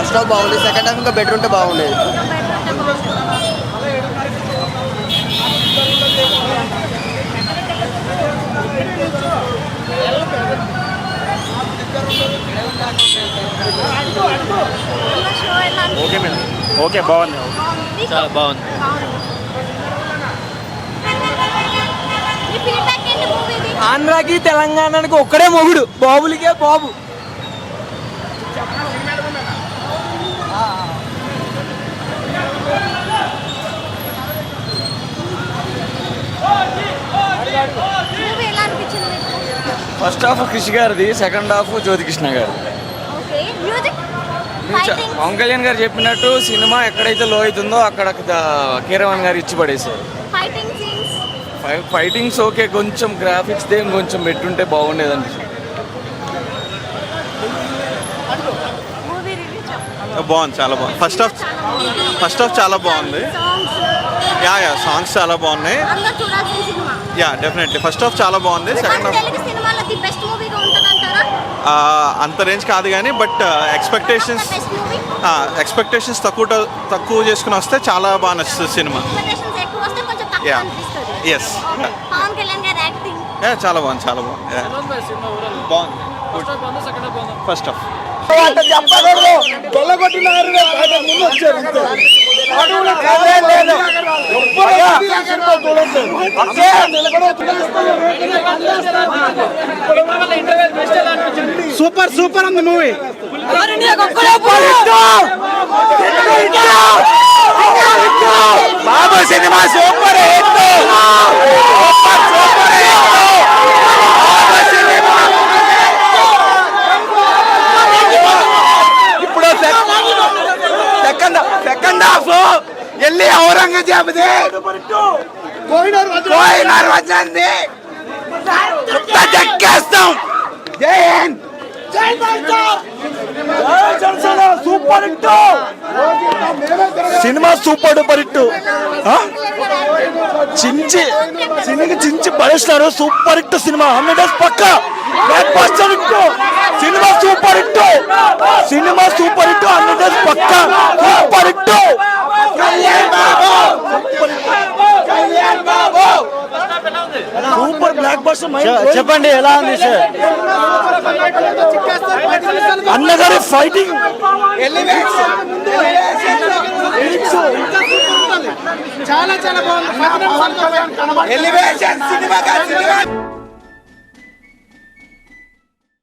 First half బాగుంది, second half ఇంకా better ఉంటే బాగుండేది. ఓకే మేడం, ఓకే బాగుంది, చాలా బాగుంది. ఆంధ్రాకి తెలంగాణకి ఒక్కడే మొగుడు, బాబులకే బాబు. ఫస్ట్ హాఫ్ కృషి గారిది, సెకండ్ హాఫ్ జ్యోతికృష్ణ గారు. పవన్ కళ్యాణ్ గారు చెప్పినట్టు సినిమా ఎక్కడైతే లో అవుతుందో అక్కడ కీరవాణి గారు ఇచ్చి పడేశారు. ఫైటింగ్స్ ఓకే, కొంచెం గ్రాఫిక్స్ దేని కొంచెం పెట్టుంటే బాగుండేది అనిపిస్తుంది. బాగుంది, చాలా బాగుంది. ఫస్ట్ హాఫ్ చాలా బాగుంది. యా సాంగ్స్ చాలా బాగున్నాయి. యా డెఫినెట్లీ ఫస్ట్ హాఫ్ చాలా బాగుంది. సెకండ్ హాఫ్ అంత రేంజ్ కాదు కానీ బట్ ఎక్స్పెక్టేషన్స్ తక్కువ చేసుకుని వస్తే చాలా బాగా నచ్చుతుంది సినిమా. యా ఎస్ యా చాలా బాగుంది, చాలా బాగుంది. బాగుంది ఫస్ట్ హాఫ్. సూపర్ సూపర్ ఉంది మూవీ. బాబు సినిమా సూపర్ హిట్. ఇప్పుడు సెకండ్ హాఫ్ వెళ్ళి ఔరంగజేబ్ కోహినూర్ వచ్చింది చెక్కేస్తాం. జై Hind, super hit cinema, super duper hit. చించి పడేస్తారు. సూపర్ హిట్ సినిమా, 100 పక్క block buster hit. Cinema super hit, cinema super hit, 100 పక్క super hit. Super block buster. చెప్పండి ఎలా ఉంది సార్? అన్నగారి ఫైటింగ్ చాలా చాలా బాగుంది. ఎలివేషన్